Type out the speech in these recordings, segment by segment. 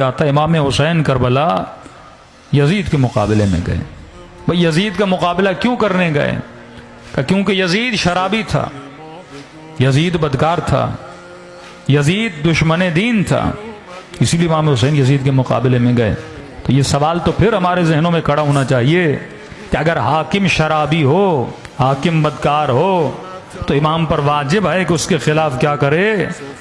آتا امام حسین کربلا یزید کے مقابلے میں گئے. بھئی یزید کا مقابلہ کیوں کرنے گئے؟ کیونکہ یزید شرابی تھا، یزید بدکار تھا، یزید دشمن دین تھا، اسی لیے امام حسین یزید کے مقابلے میں گئے. تو یہ سوال تو پھر ہمارے ذہنوں میں کھڑا ہونا چاہیے کہ اگر حاکم شرابی ہو، حاکم بدکار ہو، تو امام پر واجب ہے کہ اس کے خلاف کیا کرے؟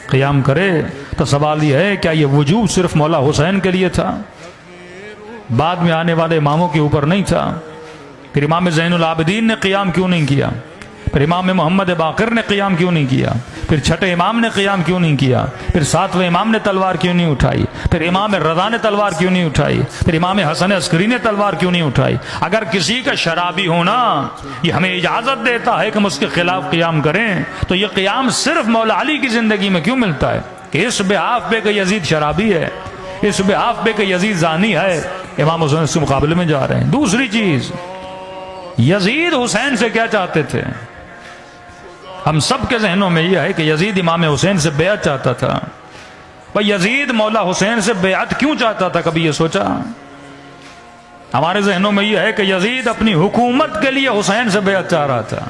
قیام کرے. تو سوال یہ ہے کیا یہ وجوب صرف مولا حسین کے لیے تھا، بعد میں آنے والے اماموں کے اوپر نہیں تھا؟ پھر امام زین العابدین نے قیام کیوں نہیں کیا؟ پھر امام محمد باقر نے قیام کیوں نہیں کیا؟ پھر چھٹے امام نے قیام کیوں نہیں کیا؟ پھر ساتویں امام نے تلوار کیوں نہیں اٹھائی؟ پھر امام رضا نے تلوار کیوں نہیں اٹھائی؟ پھر امام حسن عسکری نے تلوار کیوں نہیں اٹھائی؟ اگر کسی کا شرابی ہونا یہ ہمیں اجازت دیتا ہے کہ ہم اس کے خلاف قیام کریں، تو یہ قیام صرف مولا علی کی زندگی میں کیوں ملتا ہے کہ اس بحاف پہ کہ یزید شرابی ہے، اس بحاف پہ کہ یزید زانی ہے، امام حسین سے مقابلے میں جا رہے ہیں؟ دوسری چیز، یزید حسین سے کیا چاہتے تھے؟ ہم سب کے ذہنوں میں یہ ہے کہ یزید امام حسین سے بیعت چاہتا تھا. بھئی یزید مولا حسین سے بیعت کیوں چاہتا تھا؟ کبھی یہ سوچا؟ ہمارے ذہنوں میں یہ ہے کہ یزید اپنی حکومت کے لیے حسین سے بیعت چاہ رہا تھا،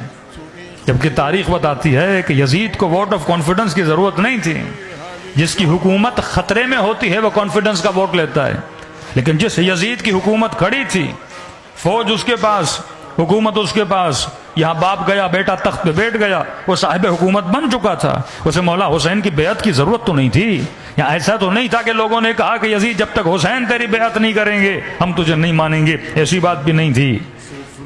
جبکہ تاریخ بتاتی ہے کہ یزید کو ووٹ آف کانفیڈنس کی ضرورت نہیں تھی. جس کی حکومت خطرے میں ہوتی ہے وہ کانفیڈنس کا ووٹ لیتا ہے، لیکن جس یزید کی حکومت کھڑی تھی، فوج اس کے پاس، حکومت اس کے پاس، یہاں باپ گیا بیٹا تخت پہ بیٹھ گیا، وہ صاحب حکومت بن چکا تھا، اسے مولا حسین کی بیعت کی ضرورت تو نہیں تھی. یا ایسا تو نہیں تھا کہ لوگوں نے کہا کہ یزید جب تک حسین تیری بیعت نہیں کریں گے ہم تجھے نہیں مانیں گے، ایسی بات بھی نہیں تھی.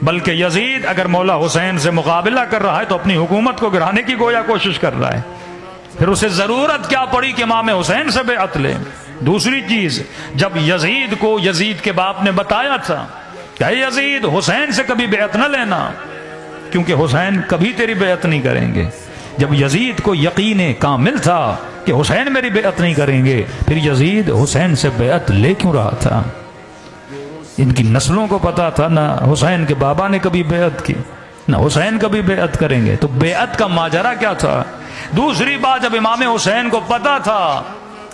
بلکہ یزید اگر مولا حسین سے مقابلہ کر رہا ہے تو اپنی حکومت کو گرانے کی گویا کوشش کر رہا ہے. پھر اسے ضرورت کیا پڑی کہ امام حسین سے بیعت لے؟ دوسری چیز، جب یزید کو یزید کے باپ نے بتایا تھا کہ اے یزید حسین سے کبھی بیعت نہ لینا کیونکہ حسین کبھی تیری بیعت نہیں کریں گے، جب یزید کو یقین کامل تھا کہ حسین میری بیعت نہیں کریں گے، پھر یزید حسین سے بیعت لے کیوں رہا تھا؟ ان کی نسلوں کو پتا تھا نہ حسین کے بابا نے کبھی بیعت کی، نہ حسین کبھی بیعت کریں گے، تو بیعت کا ماجرا کیا تھا؟ دوسری بات، جب امام حسین کو پتا تھا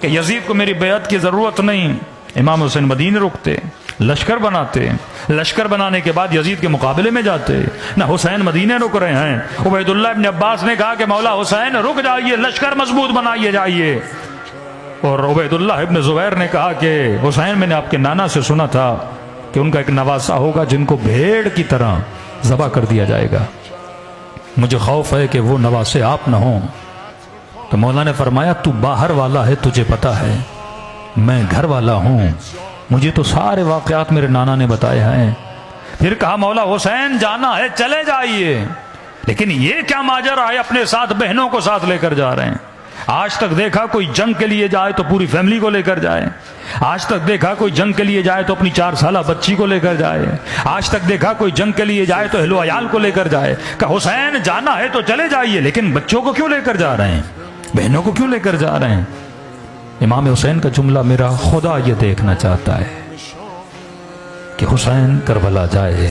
کہ یزید کو میری بیعت کی ضرورت نہیں، امام حسین مدینے رکتے، لشکر بناتے، لشکر بنانے کے بعد یزید کے مقابلے میں جاتے. نہ حسین مدینے رک رہے ہیں، عبید اللہ ابن عباس نے کہا کہ مولا حسین رک جائیے، لشکر مضبوط بنائیے جائیے. اور عبید اللہ ابن زبیر نے کہا کہ حسین میں نے آپ کے نانا سے سنا تھا کہ ان کا ایک نواسا ہوگا جن کو بھیڑ کی طرح ذبح کر دیا جائے گا، مجھے خوف ہے کہ وہ نواسے آپ نہ ہوں. تو مولا نے فرمایا تو باہر والا ہے، تجھے پتا ہے، میں گھر والا ہوں، مجھے تو سارے واقعات میرے نانا نے بتائے ہیں. پھر کہا مولا حسین جانا ہے چلے جائیے، لیکن یہ کیا ماجرا ہے اپنے ساتھ بہنوں کو ساتھ لے کر جا رہے ہیں؟ آج تک دیکھا کوئی جنگ کے لیے جائے تو پوری فیملی کو لے کر جائے، آج تک دیکھا کوئی جنگ کے لیے جائے تو اپنی 4 سالہ بچی کو لے کر جائے، آج تک دیکھا کوئی جنگ کے لیے جائے تو اہل و عیال کو لے کر جائے. کہ حسین جانا ہے تو چلے جائیے، لیکن بچوں کو کیوں لے کر جا رہے ہیں، بہنوں کو کیوں لے کر جا رہے ہیں؟ امام حسین کا جملہ میرا خدا یہ دیکھنا چاہتا ہے کہ حسین کربلا جائے.